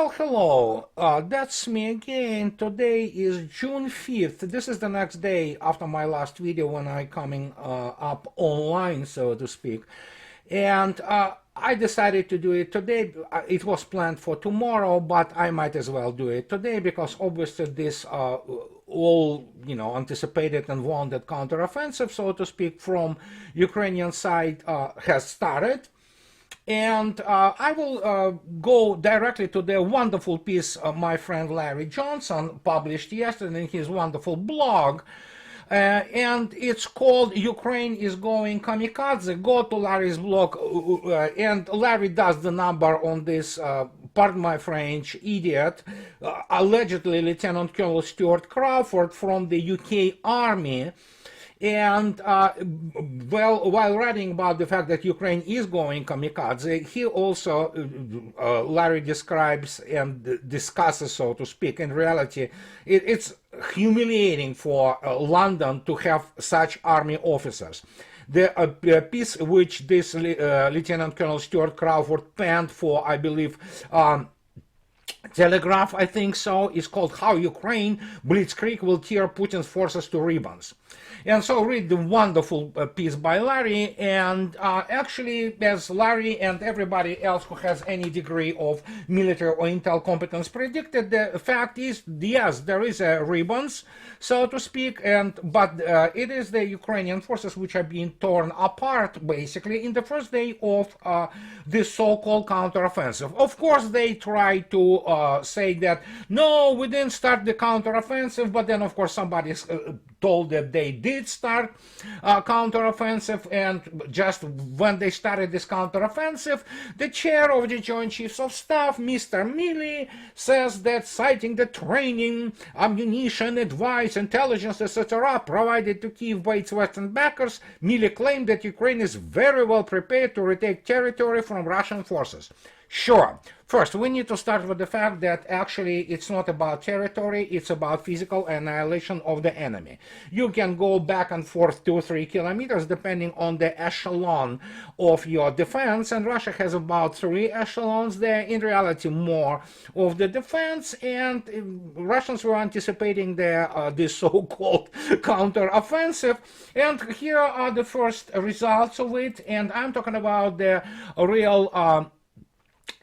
Well, hello. That's me again. Today is June 5th. This is the next day after my last video when I coming up online, so to speak. And I decided to do it today. It was planned for tomorrow, but I might as well do it today because obviously this all, anticipated and wanted counteroffensive, so to speak, from Ukrainian side has started. And I will go directly to the wonderful piece my friend Larry Johnson published yesterday in his wonderful blog. And it's called Ukraine is Going Kamikaze. Go to Larry's blog, and Larry does the number on this, pardon my French, idiot, allegedly Lieutenant Colonel Stuart Crawford from the UK Army. And while writing about the fact that Ukraine is going kamikaze, he also, Larry describes and discusses, so to speak, in reality, it's humiliating for London to have such army officers. The piece which this Lieutenant Colonel Stuart Crawford penned for, I believe, Telegraph, I think so, is called How Ukraine Blitzkrieg Will Tear Putin's Forces to Ribbons. And so read the wonderful piece by Larry, and actually, as Larry and everybody else who has any degree of military or intel competence predicted, the fact is, yes, there is a ribbons, so to speak, but it is the Ukrainian forces which are being torn apart, basically, in the first day of this so-called counteroffensive. Of course, they try to say that, no, we didn't start the counteroffensive, but then, of course, somebody told that they did start counteroffensive, and just when they started this counteroffensive, the chair of the Joint Chiefs of Staff, Mr. Milley, says that citing the training, ammunition, advice, intelligence, etc. provided to Kyiv by its Western backers, Milley claimed that Ukraine is very well prepared to retake territory from Russian forces. Sure. First, we need to start with the fact that actually it's not about territory, it's about physical annihilation of the enemy. You can go back and forth 2-3 kilometers depending on the echelon of your defense, and Russia has about 3 echelons there, in reality more of the defense, and Russians were anticipating this so-called counter-offensive, and here are the first results of it, and I'm talking about the real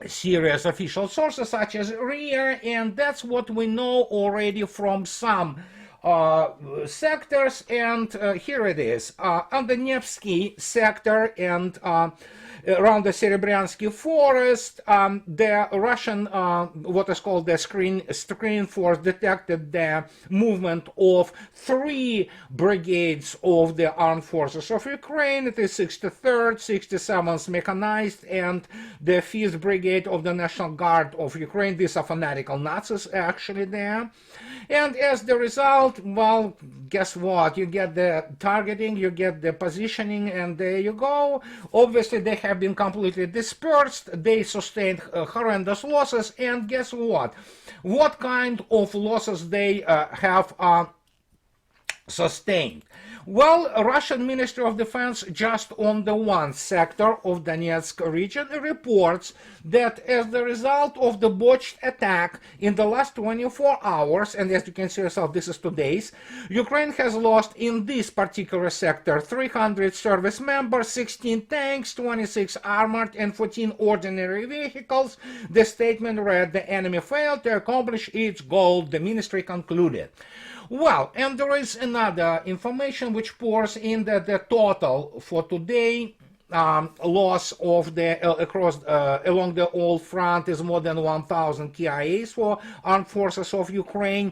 serious official sources such as RIA, and that's what we know already from some sectors, and here it is. On the Nevsky sector and around the Serebryansky forest, the Russian, what is called the screen force, detected the movement of 3 brigades of the armed forces of Ukraine. It is 63rd, 67th Mechanized, and the 5th Brigade of the National Guard of Ukraine. These are fanatical Nazis actually there. And as the result, well, guess what? You get the targeting, you get the positioning, and there you go. Obviously, they have been completely dispersed. They sustained horrendous losses, and guess what? What kind of losses they have sustained? Well, Russian Ministry of Defense just on the one sector of Donetsk region reports that as the result of the botched attack in the last 24 hours, and as you can see yourself, this is today's, Ukraine has lost in this particular sector 300 service members, 16 tanks, 26 armored and 14 ordinary vehicles. The statement read, the enemy failed to accomplish its goal, the ministry concluded. Well, and there is another information which pours in that the total for today loss of the along the old front is more than 1,000 KIAs for armed forces of Ukraine.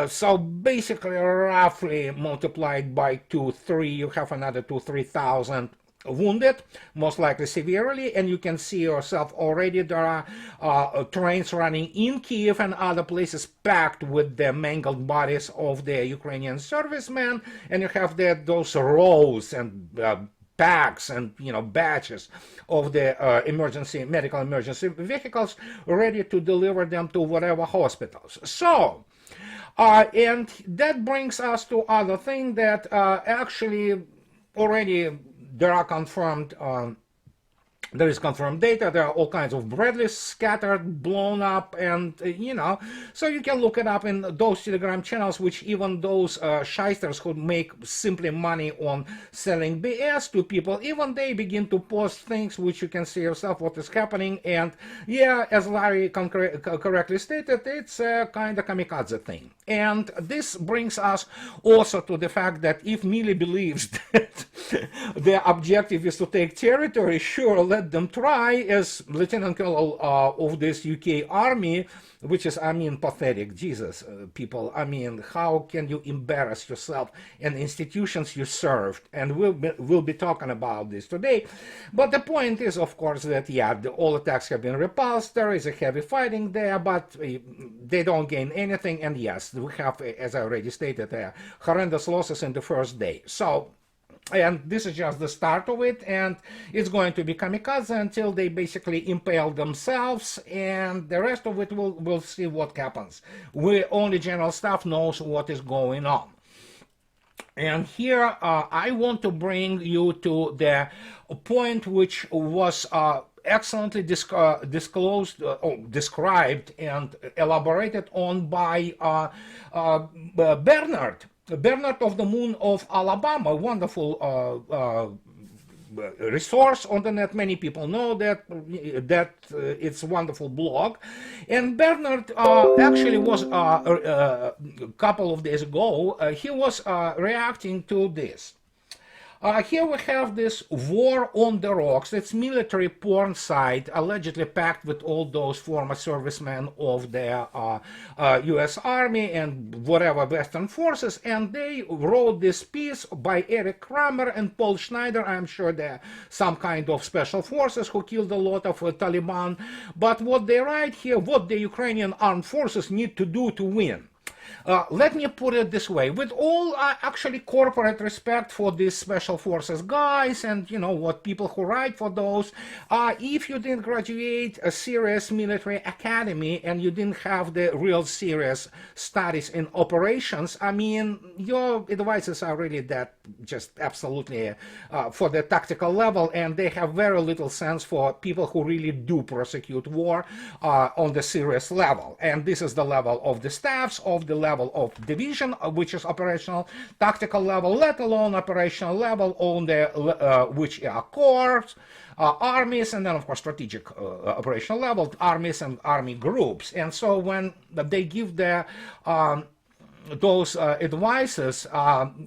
So basically, roughly multiplied by 2-3, you have another 2-3,000 wounded, most likely severely, and you can see yourself already there are trains running in Kiev and other places packed with the mangled bodies of the Ukrainian servicemen, and you have those rows and packs and batches of the medical emergency vehicles ready to deliver them to whatever hospitals. So and that brings us to other thing that actually already there are confirmed There is confirmed data. There are all kinds of Bradleys scattered, blown up, and so you can look it up in those Telegram channels, which even those shysters who make simply money on selling BS to people, even they begin to post things which you can see yourself what is happening. And yeah, as Larry correctly stated, it's a kind of kamikaze thing. And this brings us also to the fact that if Milley believes that their objective is to take territory, sure, let them try. As Lieutenant Colonel of this UK army, which is, I mean, pathetic. Jesus, people, I mean, how can you embarrass yourself and institutions you served? And we'll be talking about this today. But the point is, of course, that, yeah, all attacks have been repulsed. There is a heavy fighting there, but they don't gain anything. And yes, we have, as I already stated, horrendous losses in the first day. So, and this is just the start of it, and it's going to be kamikaze until they basically impale themselves, and the rest of it we'll see what happens. Only General Staff knows what is going on. And here I want to bring you to the point which was excellently described and elaborated on by Bernard of the Moon of Alabama, a wonderful resource on the net. Many people know that it's a wonderful blog. And Bernard actually was a couple of days ago, he was reacting to this. Here we have this War on the Rocks. It's military porn site allegedly packed with all those former servicemen of the U.S. Army and whatever Western forces. And they wrote this piece by Eric Kramer and Paul Schneider. I'm sure they're some kind of special forces who killed a lot of Taliban. But what they write here, what the Ukrainian armed forces need to do to win. Let me put it this way, with all actually corporate respect for these special forces guys and what people who write for those, if you didn't graduate a serious military academy and you didn't have the real serious studies in operations, I mean, your advices are really that just absolutely for the tactical level, and they have very little sense for people who really do prosecute war on the serious level. And this is the level of the staffs, of the level of division, which is operational, tactical level, let alone operational level on the which are corps, armies, and then of course strategic operational level, armies and army groups. And so when they give their those advices,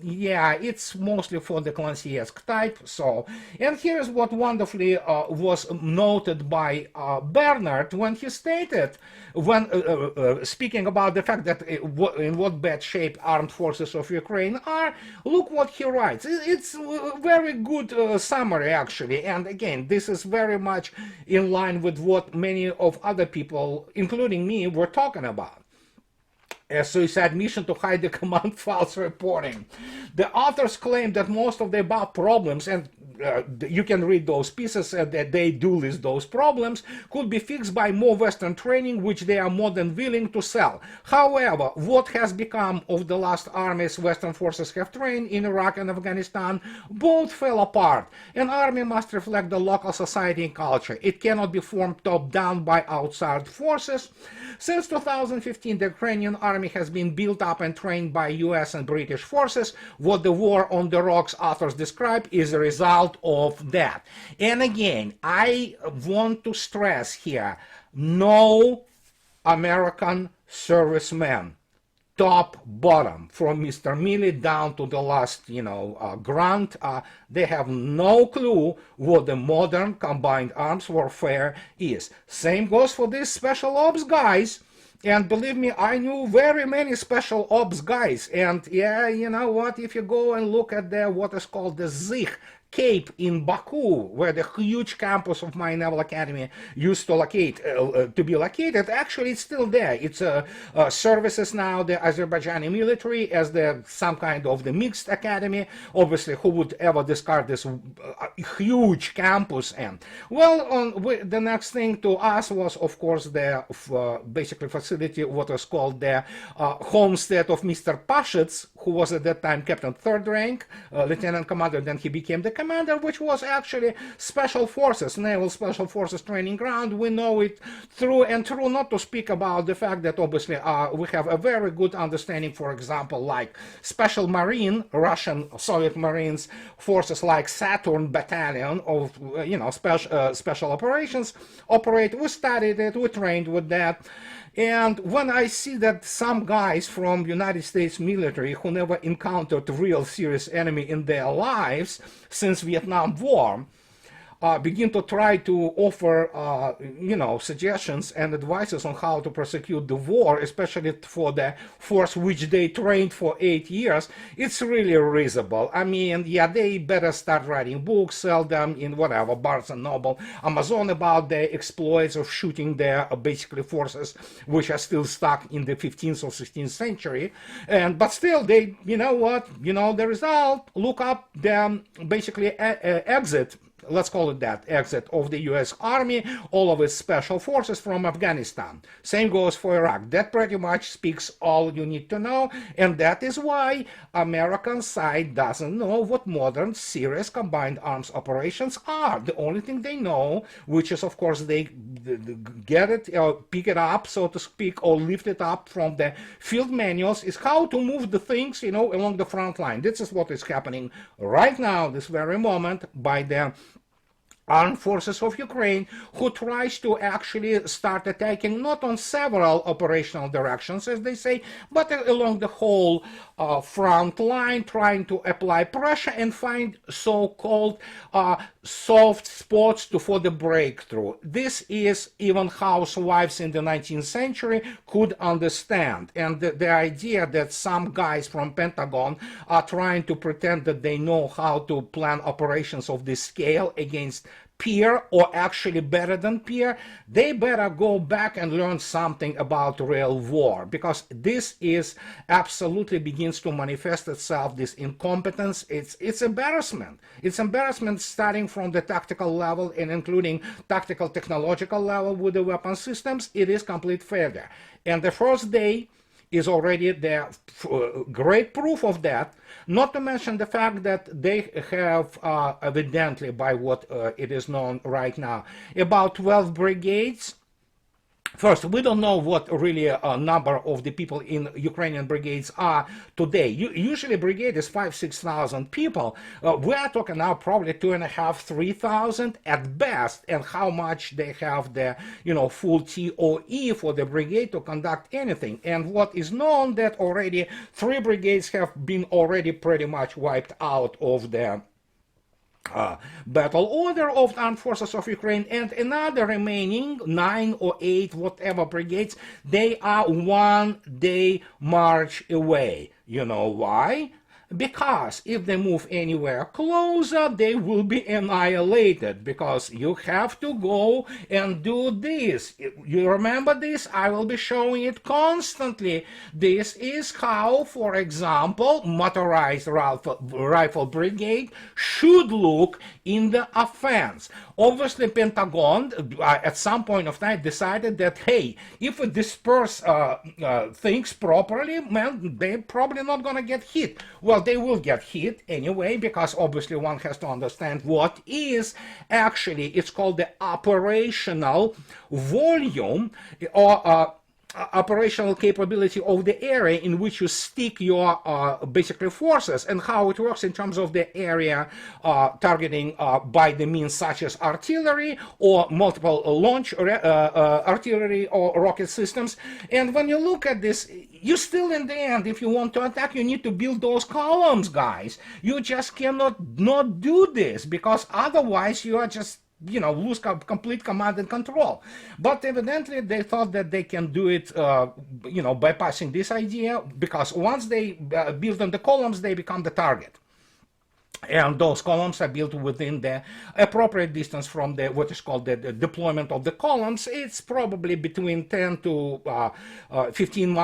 yeah, it's mostly for the Clancy-esque type. So, and here's what wonderfully was noted by Bernard when he stated, when speaking about the fact that in what bad shape armed forces of Ukraine are, look what he writes. It's a very good summary, actually. And again, this is very much in line with what many of other people, including me, were talking about. A suicide mission to hide the command files reporting. The authors claim that most of the above problems, and you can read those pieces that they do list those problems, could be fixed by more Western training, which they are more than willing to sell. However, what has become of the last armies Western forces have trained in Iraq and Afghanistan, both fell apart. An army must reflect the local society and culture. It cannot be formed top-down by outside forces. Since 2015, the Ukrainian army has been built up and trained by US and British forces. What the War on the Rocks authors describe is a result of that. And again, I want to stress here, no American servicemen, top, bottom, from Mr. Milley down to the last, grunt, they have no clue what the modern combined arms warfare is. Same goes for these special ops guys. And believe me, I knew very many special ops guys. And yeah, you know what, if you go and look at what is called the Zich Cape in Baku, where the huge campus of my Naval Academy used to be located, actually it's still there. It's services now the Azerbaijani military as some kind of the mixed academy. Obviously, who would ever discard this huge campus? And well, the next thing to us was, of course, the basically facility, what was called the homestead of Mr. Pashets, who was at that time Captain Third Rank, Lieutenant Commander. Then he became the commander, which was actually Special Forces, Naval Special Forces Training Ground. We know it through and through, not to speak about the fact that obviously we have a very good understanding, for example, like Special Marine, Russian Soviet Marines forces like Saturn Battalion of, special operations operate. We studied it, we trained with that. And when I see that some guys from United States military who never encountered real serious enemy in their lives since Vietnam War begin to try to offer, suggestions and advices on how to prosecute the war, especially for the force which they trained for 8 years, it's really risible. I mean, yeah, they better start writing books, sell them in whatever, Barnes and Noble, Amazon, about the exploits of shooting their basically forces which are still stuck in the 15th or 16th century. But still, they, the result, look up the basically exit, let's call it that, exit of the US Army, all of its special forces from Afghanistan. Same goes for Iraq. That pretty much speaks all you need to know, and that is why American side doesn't know what modern serious combined arms operations are. The only thing they know, which is of course they get it, pick it up, so to speak, or lift it up from the field manuals, is how to move the things, along the front line. This is what is happening right now, this very moment, by the armed forces of Ukraine, who tries to actually start attacking not on several operational directions, as they say, but along the whole front line, trying to apply pressure and find so-called soft spots for the breakthrough. This is even housewives in the 19th century could understand. And the idea that some guys from Pentagon are trying to pretend that they know how to plan operations of this scale against peer, or actually better than peer, they better go back and learn something about real war, because this is absolutely begins to manifest itself, this incompetence. It's embarrassment. It's embarrassment starting from the tactical level and including tactical technological level with the weapon systems. It is complete failure. And the first day is already the great proof of that, not to mention the fact that they have, evidently, by what it is known right now, about 12 brigades. First, we don't know what really a number of the people in Ukrainian brigades are today. Usually brigade is 5,000-6,000 people. We are talking now probably 2,500-3,000 at best, and how much they have the full TOE for the brigade to conduct anything. And what is known that already 3 brigades have been already pretty much wiped out of the battle order of the armed forces of Ukraine, and another remaining 9 or 8 whatever brigades, they are 1 day march away. You know why? Because if they move anywhere closer, they will be annihilated, because you have to go and do this. You remember this? I will be showing it constantly. This is how, for example, motorized rifle brigade should look in the offense. Obviously, Pentagon at some point of time decided that, hey, if we disperse things properly, man, they're probably not going to get hit. Well, they will get hit anyway, because obviously one has to understand what is actually, it's called the operational volume, or operational capability of the area in which you stick your basically forces, and how it works in terms of the area targeting by the means such as artillery or multiple launch artillery or rocket systems. And when you look at this, you still, in the end, if you want to attack, you need to build those columns, guys. You just cannot not do this, because otherwise you are just lose complete command and control. But evidently they thought that they can do it, bypassing this idea, because once they build on the columns, they become the target. and those columns are built within the appropriate distance from the what is called the deployment of the columns. It's probably between 10 to 15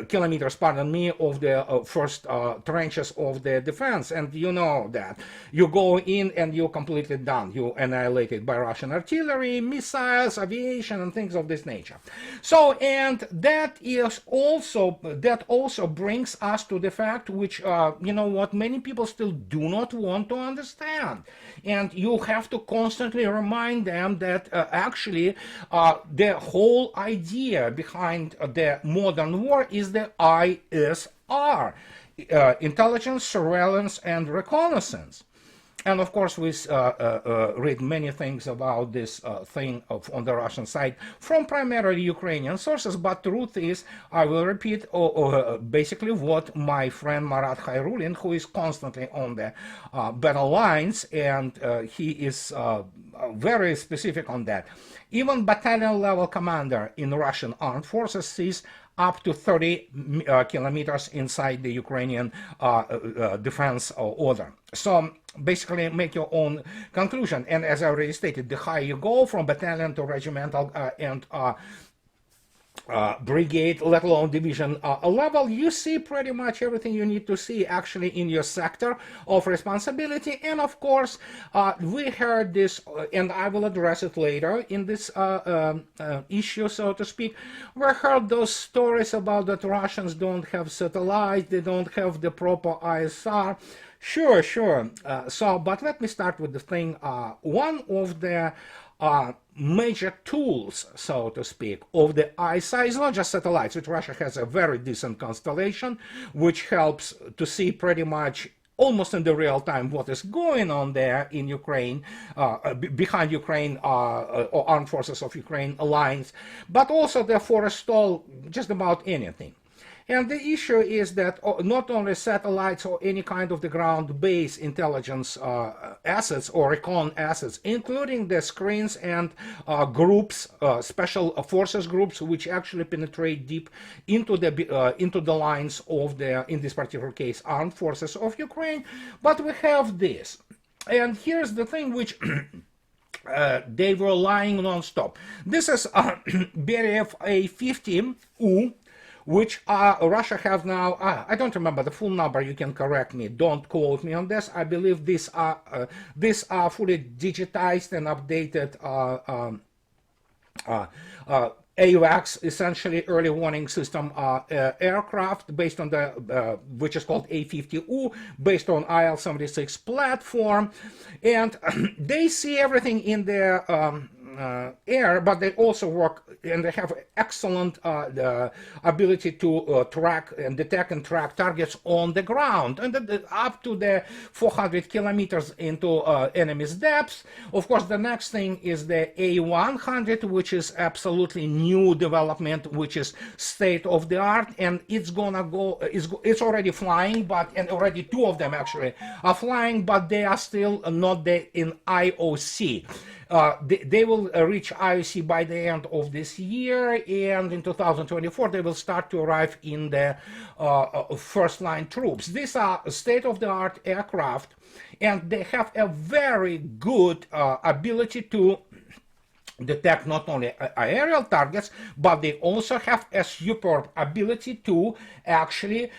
kilometers, pardon me, of the first trenches of the defense. And you know that you go in and you're completely done. You annihilated by Russian artillery, missiles, aviation, and things of this nature. So, and that also brings us to the fact, which you know what, many people still do not want to understand, and you have to constantly remind them that actually the whole idea behind the modern war is the ISR, intelligence, surveillance, and reconnaissance. And of course, we read many things about this thing on the Russian side from primarily Ukrainian sources. But truth is, I will repeat basically what my friend Marat Khairulin, who is constantly on the battle lines, and he is very specific on that. Even battalion level commander in Russian armed forces sees up to 30 kilometers inside the Ukrainian defense order. So basically make your own conclusion. And as I already stated, the higher you go from battalion to regimental and brigade, let alone division level, you see pretty much everything you need to see actually in your sector of responsibility. And of course, we heard this, and I will address it later in this issue, so to speak. We heard those stories about that Russians don't have satellites, they don't have the proper ISR. Sure. But let me start with the thing. One of the major tools, so to speak, of the ISR is not just satellites, which Russia has a very decent constellation, which helps to see pretty much almost in the real time what is going on there in Ukraine, behind Ukraine or armed forces of Ukraine lines, but also they forestall just about anything. And the issue is that not only satellites or any kind of the ground-based intelligence assets or recon assets, including the screens and groups, special forces groups, which actually penetrate deep into the lines of the, in this particular case, armed forces of Ukraine. But we have this, and here's the thing which. They were lying non-stop. This is Beriev A-50U, which Russia have now, I don't remember the full number, you can correct me, don't quote me on this. I believe these are fully digitized and updated AWACS, essentially early warning system aircraft, based on the, which is called A-50U, based on IL-76 platform. And they see everything in their air, but they also work, and they have excellent ability to track and detect and track targets on the ground, and up to the 400 kilometers into enemy's depths. Of course, the next thing is the A-100, which is absolutely new development, which is state of the art, and it's gonna go, it's already flying, but, and already two of them actually are flying, but they are still not in IOC. They will reach IOC by the end of this year, and in 2024 they will start to arrive in the first line troops. These are state-of-the-art aircraft, and they have a very good ability to detect not only aerial targets, but they also have a superb ability to actually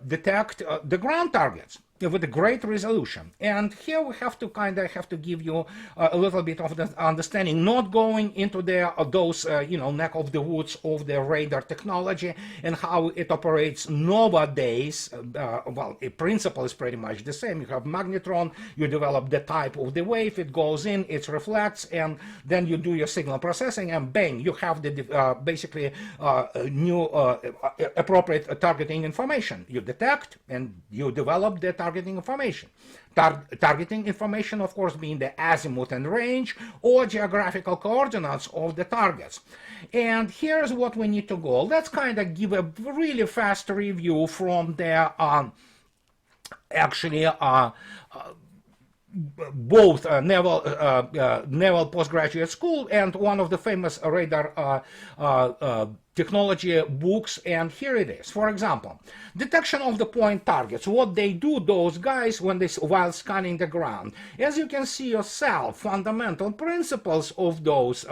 detect the ground targets with a great resolution. And here we have to have to give you a little bit of the understanding, not going into those neck of the woods of the radar technology and how it operates nowadays. Well, the principle is pretty much the same. You have magnetron, you develop the type of the wave, it goes in, it reflects, and then you do your signal processing, and bang, you have the basically new appropriate targeting information. You detect and you develop the targeting information. Targeting information, of course, being the azimuth and range or geographical coordinates of the targets. And here's what we need to go. Let's kind of give a really fast review from the both naval postgraduate school and one of the famous radar technology books, and here it is. For example, detection of the point targets. What they do, those guys, while scanning the ground. As you can see yourself, fundamental principles of those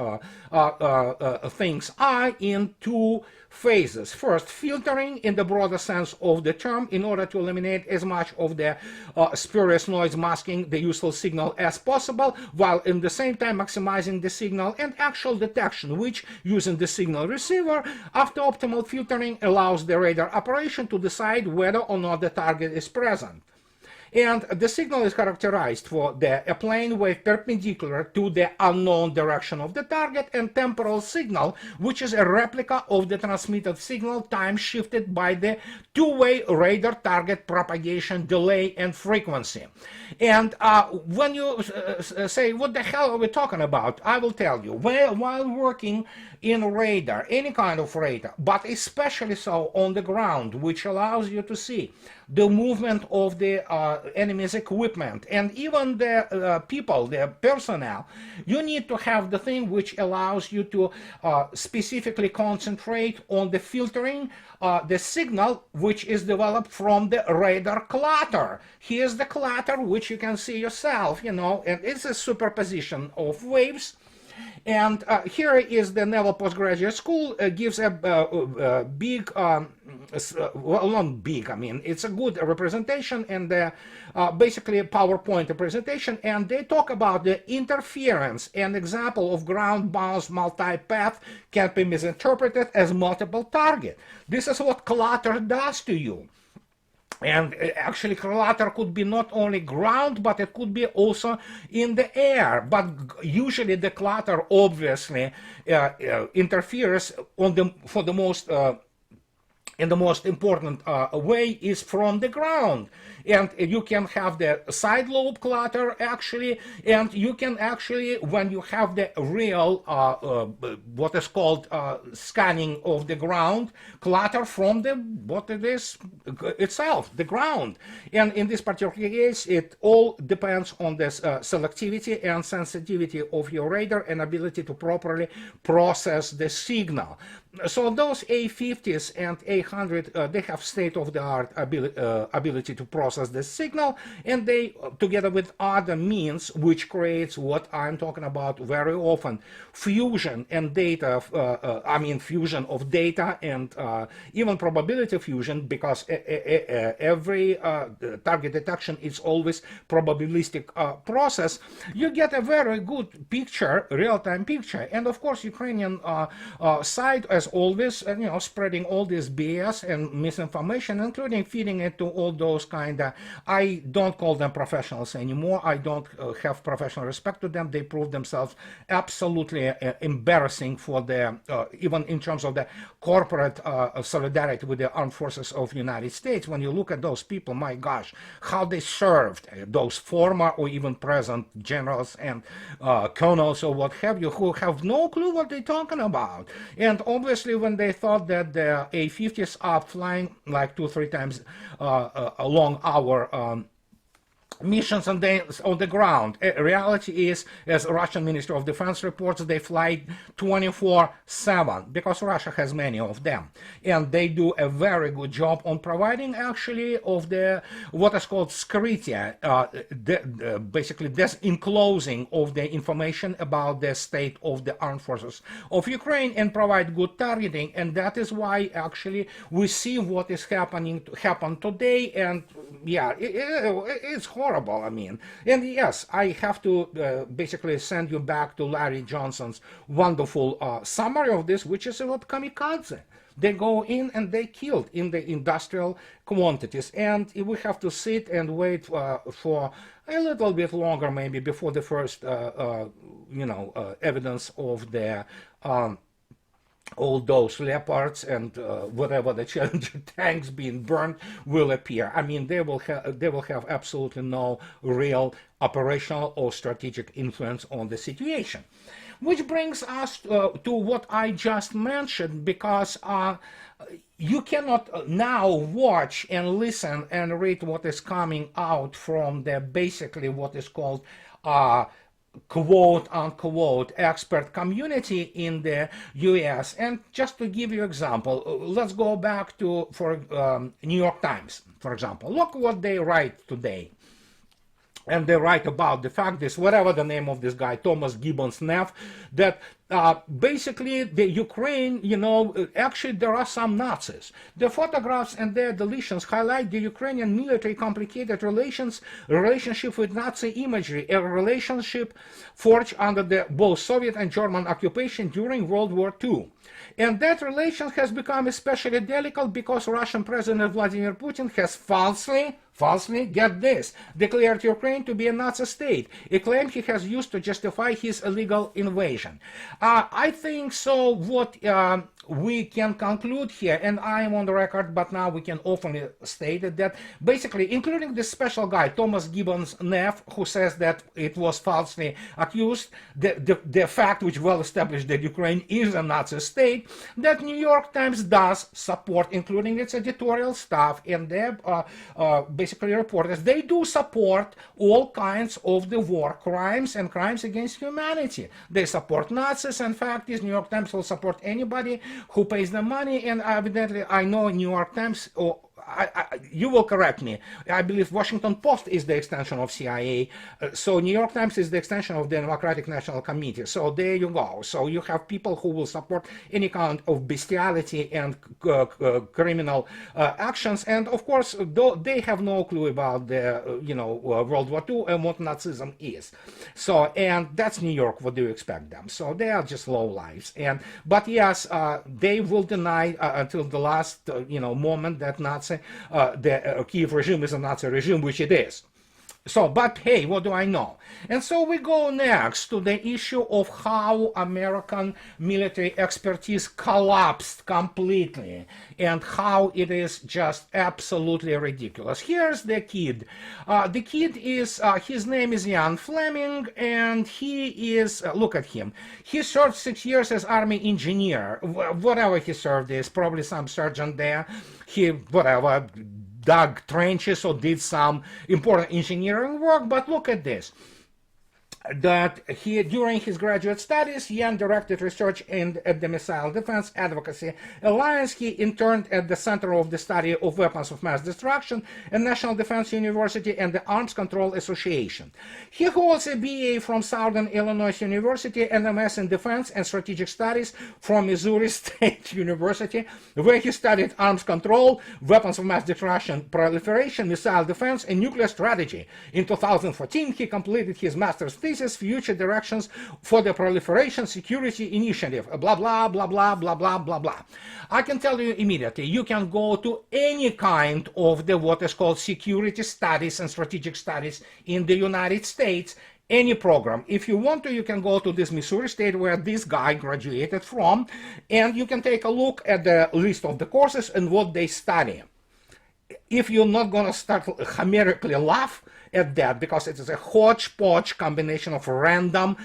things are in two phases. First, filtering in the broader sense of the term in order to eliminate as much of the spurious noise masking the useful signal as possible, while in the same time maximizing the signal, and actual detection, which, using the signal receiver, after optimal filtering, allows the radar operation to decide whether or not the target is present. And the signal is characterized for a plane wave perpendicular to the unknown direction of the target, and temporal signal, which is a replica of the transmitted signal, time shifted by the two-way radar target propagation delay and frequency. And when you say, what the hell are we talking about? I will tell you. While working in radar, any kind of radar, but especially so on the ground, which allows you to see the movement of the enemy's equipment and even the people, the personnel, you need to have the thing which allows you to specifically concentrate on the filtering the signal which is developed from the radar clutter. Here's the clutter, which you can see yourself, and it's a superposition of waves. And here is the Naval Postgraduate School, gives a big, well, not big, I mean, it's a good representation, and basically a PowerPoint representation, and they talk about the interference. An example of ground-bound multi-path can be misinterpreted as multiple target. This is what clutter does to you. And actually, clutter could be not only ground, but it could be also in the air. But usually, the clutter obviously interferes for the most in the most important way is from the ground. And you can have the side lobe clutter actually, and you can actually, when you have the real what is called scanning of the ground, clutter from the what it is itself, the ground. And in this particular case, it all depends on this selectivity and sensitivity of your radar and ability to properly process the signal. So those A50s and A100, they have state-of-the-art ability to process the signal, and they, together with other means, which creates what I'm talking about very often, fusion and data, fusion of data and even probability fusion, because every target detection is always probabilistic process. You get a very good picture, real-time picture. And of course, Ukrainian side, as always, spreading all this BS and misinformation, including feeding it to all those kind of, I don't call them professionals anymore. I don't have professional respect to them. They prove themselves absolutely embarrassing for the, even in terms of the corporate solidarity with the armed forces of the United States. When you look at those people, my gosh, how they served, those former or even present generals and colonels or what have you, who have no clue what they're talking about. And obviously, when they thought that the A50s are flying like 2-3 times along our missions on the ground. Reality is, as Russian Ministry of Defense reports, they fly 24/7 because Russia has many of them, and they do a very good job on providing actually of the what is called skrytia, basically this enclosing of the information about the state of the armed forces of Ukraine, and provide good targeting. And that is why actually we see what is happen today. And yeah, it's horrible, I mean. And yes, I have to basically send you back to Larry Johnson's wonderful summary of this, which is about kamikaze. They go in and they killed in the industrial quantities. And we have to sit and wait for a little bit longer, maybe, before the first, evidence of the all those Leopards and whatever the Challenger tanks being burned will appear. I mean, they will have absolutely no real operational or strategic influence on the situation. Which brings us to what I just mentioned, because you cannot now watch and listen and read what is coming out from the basically what is called quote unquote expert community in the US. And just to give you an example, let's go back to New York Times, for example. Look what they write today. And they write about the fact this, whatever the name of this guy, Thomas Gibbons Neff, that basically the Ukraine, actually there are some Nazis. The photographs and their deletions highlight the Ukrainian military complicated relationship with Nazi imagery, a relationship forged under the both Soviet and German occupation during World War II. And that relation has become especially delicate because Russian President Vladimir Putin has falsely, get this, declared Ukraine to be a Nazi state, a claim he has used to justify his illegal invasion. I think so what we can conclude here, and I am on the record, but now we can openly state it, that basically, including this special guy, Thomas Gibbons Neff, who says that it was falsely accused, the fact which well established that Ukraine is a Nazi state, that New York Times does support, including its editorial staff and their basically reporters, they do support all kinds of the war crimes and crimes against humanity. They support Nazis, and fact is New York Times will support anybody who pays them money, and evidently I know New York Times, or you will correct me, I believe Washington Post is the extension of CIA, so New York Times is the extension of the Democratic National Committee, so there you go. So you have people who will support any kind of bestiality and criminal actions, and of course they have no clue about the World War II and what Nazism is. So, and that's New York, what do you expect them? So they are just low lives, but yes, they will deny until the last moment that the Kiev regime is a Nazi regime, which it is. So, but hey, what do I know? And so we go next to the issue of how American military expertise collapsed completely and how it is just absolutely ridiculous. Here's the kid. The kid is, his name is Ian Fleming, and he is, look at him. He served 6 years as Army engineer. Whatever he served is, probably some sergeant there. He, whatever, dug trenches or did some important engineering work, but look at this. That he, during his graduate studies, Yan directed research at the Missile Defense Advocacy Alliance. He interned at the Center of the Study of Weapons of Mass Destruction at National Defense University and the Arms Control Association. He holds a BA from Southern Illinois University and MS in Defense and Strategic Studies from Missouri State University, where he studied arms control, weapons of mass destruction, proliferation, missile defense, and nuclear strategy. In 2014, he completed his master's thesis, Future Directions for the Proliferation Security Initiative, blah, blah, blah, blah, blah, blah, blah, blah. I can tell you immediately, you can go to any kind of the what is called security studies and strategic studies in the United States, any program. If you want to, you can go to this Missouri State where this guy graduated from, and you can take a look at the list of the courses and what they study. If you're not going to start hysterically laugh at that, because it is a hodgepodge combination of random,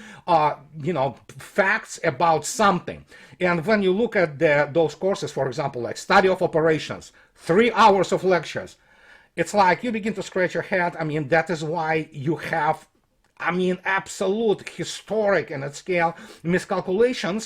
facts about something. And when you look at those courses, for example, like study of operations, 3 hours of lectures, it's like you begin to scratch your head. I mean, that is why you have absolute historic and at scale miscalculation,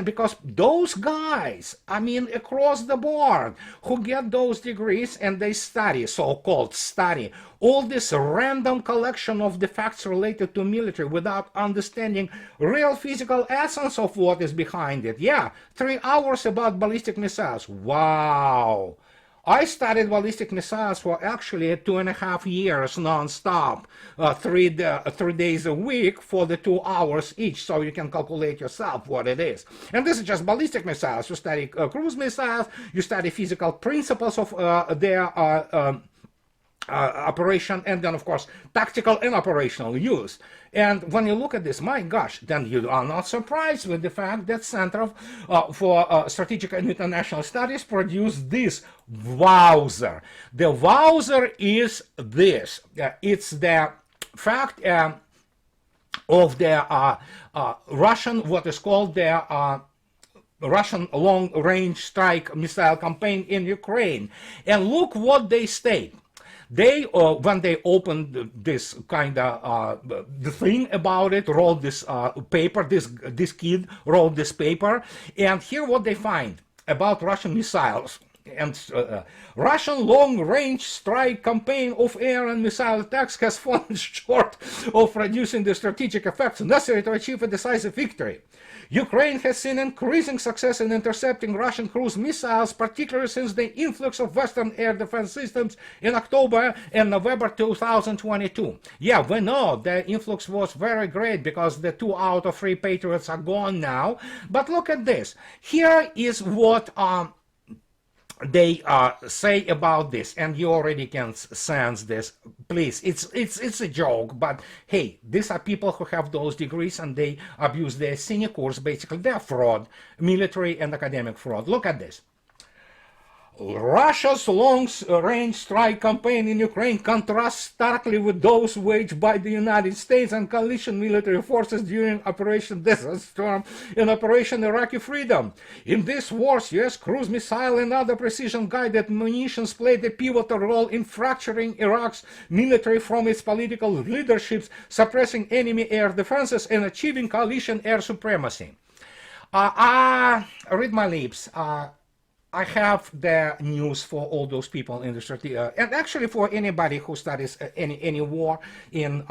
because those guys, across the board, who get those degrees and they study, so-called study, all this random collection of the facts related to military without understanding real physical essence of what is behind it. Yeah, 3 hours about ballistic missiles. Wow. I studied ballistic missiles for actually 2.5 years non-stop, 3 days a week for the 2 hours each, so you can calculate yourself what it is. And this is just ballistic missiles. You study cruise missiles, you study physical principles of their operation, and then of course tactical and operational use. And when you look at this, my gosh, then you are not surprised with the fact that Center for Strategic and International Studies produced this wowzer. The wowzer is this. It's the fact of the Russian, what is called the Russian long-range strike missile campaign in Ukraine. And look what they state. They, when they opened this kind of the thing about it, wrote this paper. This kid wrote this paper, and here what they find about Russian missiles. And Russian long-range strike campaign of air and missile attacks has fallen short of producing the strategic effects necessary to achieve a decisive victory. Ukraine has seen increasing success in intercepting Russian cruise missiles, particularly since the influx of Western air defense systems in October and November 2022. Yeah, we know the influx was very great because the 2 out of 3 Patriots are gone now. But look at this. Here is what they say about this, and you already can sense this. Please, it's a joke, but hey, these are people who have those degrees and they abuse their sinecures. Basically, they're fraud, military and academic fraud. Look at this. Russia's long-range strike campaign in Ukraine contrasts starkly with those waged by the United States and coalition military forces during Operation Desert Storm and Operation Iraqi Freedom. In these wars, U.S. cruise missile and other precision-guided munitions played a pivotal role in fracturing Iraq's military from its political leaderships, suppressing enemy air defenses, and achieving coalition air supremacy. Read my lips. I have the news for all those people in the strategy, and actually for anybody who studies any war in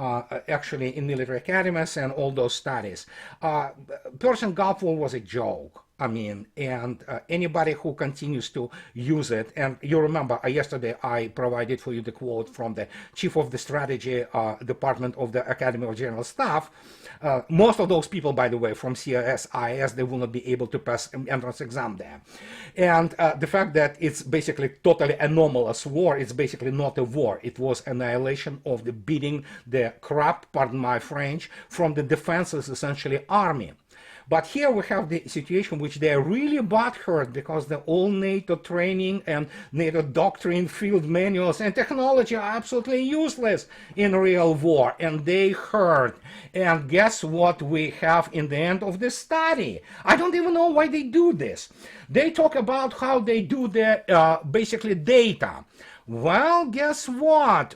actually in military academies and all those studies. Persian Gulf War was a joke. I mean, and anybody who continues to use it, and you remember yesterday I provided for you the quote from the chief of the strategy department of the Academy of General Staff. Most of those people, by the way, from CSIS, they will not be able to pass entrance exam there. And the fact that it's basically totally anomalous war, it's basically not a war. It was annihilation of the beating the crap, pardon my French, from the defenses, essentially army. But here we have the situation which they are really butthurt because the all NATO training and NATO doctrine, field manuals and technology are absolutely useless in real war, and they hurt. And guess what we have in the end of the study? I don't even know why they do this. They talk about how they do the basically data. Well, guess what?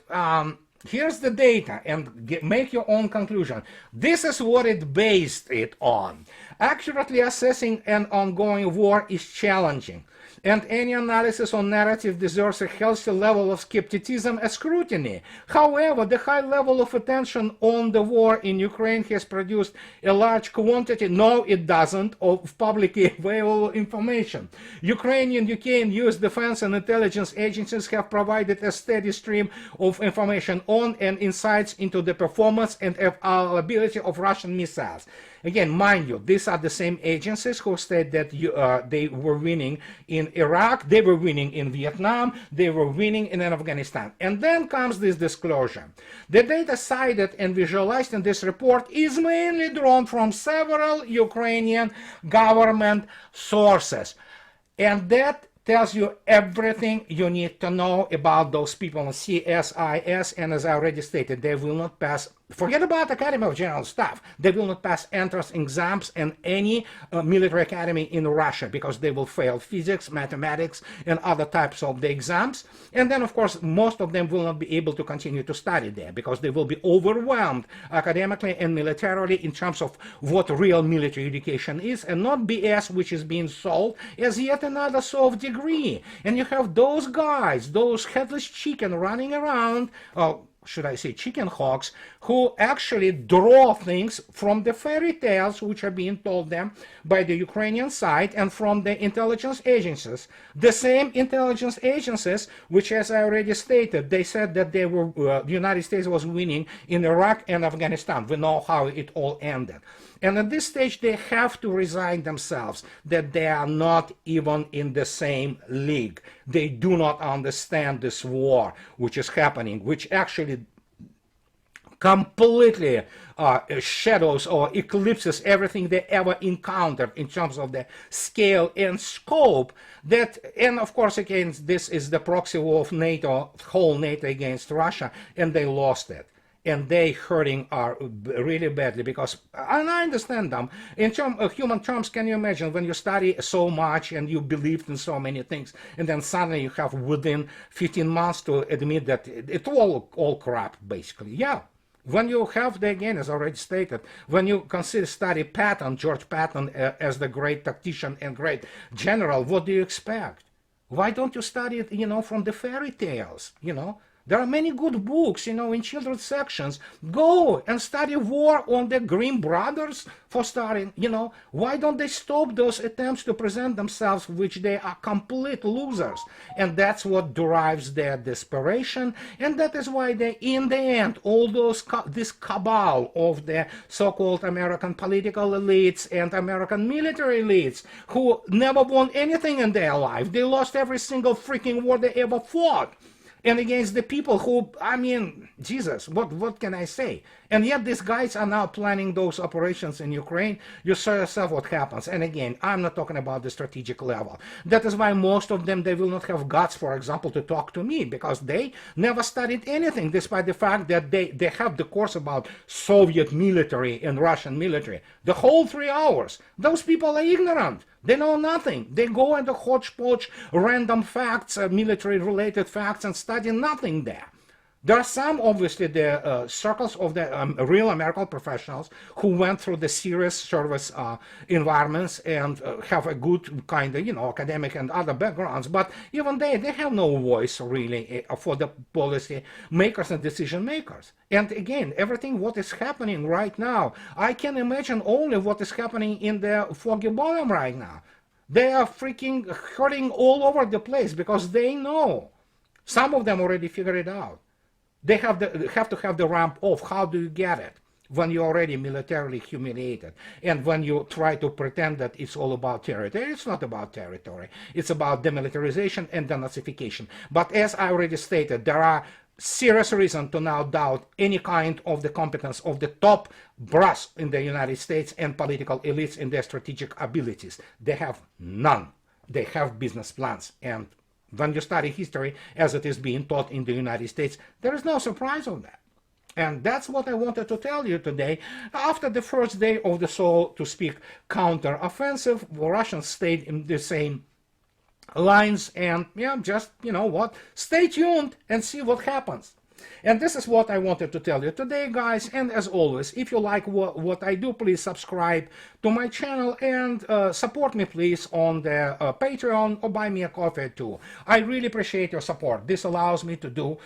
Here's the data, and make your own conclusion. This is what it based it on. Accurately assessing an ongoing war is challenging, and any analysis on narrative deserves a healthy level of skepticism and scrutiny. However, the high level of attention on the war in Ukraine has produced a large quantity, no it doesn't, of publicly available information. Ukrainian, UK and US defense and intelligence agencies have provided a steady stream of information on and insights into the performance and availability of Russian missiles. Again, mind you, these are the same agencies who said that they were winning in Iraq, they were winning in Vietnam, they were winning in Afghanistan. And then comes this disclosure. The data cited and visualized in this report is mainly drawn from several Ukrainian government sources. And that tells you everything you need to know about those people in CSIS, and as I already stated, they will not pass, forget about Academy of General Staff, they will not pass entrance exams in any military academy in Russia because they will fail physics, mathematics, and other types of the exams. And then, of course, most of them will not be able to continue to study there because they will be overwhelmed academically and militarily in terms of what real military education is, and not BS, which is being sold as yet another soft degree. And you have those guys, those headless chicken running around, should I say chicken hawks, who actually draw things from the fairy tales which are being told them by the Ukrainian side and from the intelligence agencies. The same intelligence agencies which, as I already stated, they said that they were, the United States was winning in Iraq and Afghanistan. We know how it all ended. And at this stage, they have to resign themselves that they are not even in the same league. They do not understand this war which is happening, which actually completely shadows or eclipses everything they ever encountered in terms of the scale and scope. That, and of course, again, this is the proxy war of NATO, whole NATO against Russia, and they lost it. and they hurting are really badly because, and I understand them. In human terms, can you imagine when you study so much and you believed in so many things, and then suddenly you have within 15 months to admit that it's all crap, basically. Yeah. When you have again, as already stated, when you study Patton, George Patton, as the great tactician and great general, what do you expect? Why don't you study it, from the fairy tales, There are many good books, in children's sections. Go and study War on the Grimm brothers for starting, Why don't they stop those attempts to present themselves, which they are complete losers? And that's what drives their desperation. And that is why they, in the end, all this cabal of the so-called American political elites and American military elites who never won anything in their life. They lost every single freaking war they ever fought. And against the people who, Jesus, what can I say? And yet these guys are now planning those operations in Ukraine. You saw yourself what happens. And again, I'm not talking about the strategic level. That is why most of them, they will not have guts, for example, to talk to me, because they never studied anything, despite the fact that they have the course about Soviet military and Russian military. The whole 3 hours. Those people are ignorant. They know nothing. They go into hodgepodge, random facts, military-related facts, and study nothing there. There are some, obviously, the circles of the real American professionals who went through the serious service environments and have a good kind of, academic and other backgrounds. But even they have no voice, really, for the policy makers and decision makers. And again, everything what is happening right now, I can imagine only what is happening in the Foggy Bottom right now. They are freaking hurting all over the place because they know. Some of them already figured it out. They have to have the ramp off. How do you get it? When you're already militarily humiliated and when you try to pretend that it's all about territory. It's not about territory. It's about demilitarization and denazification. But as I already stated, there are serious reasons to now doubt any kind of the competence of the top brass in the United States and political elites in their strategic abilities. They have none. They have business plans, and when you study history as it is being taught in the United States, there is no surprise on that. And that's what I wanted to tell you today. After the first day of the, so to speak, counteroffensive, the Russians stayed in the same lines, and just, stay tuned and see what happens. And this is what I wanted to tell you today, guys. And as always, if you like what I do, please subscribe to my channel and support me, please, on the Patreon, or buy me a coffee too. I really appreciate your support. This allows me to do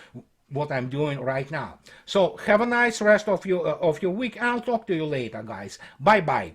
what I'm doing right now. So have a nice rest of your week. I'll talk to you later, guys. Bye-bye.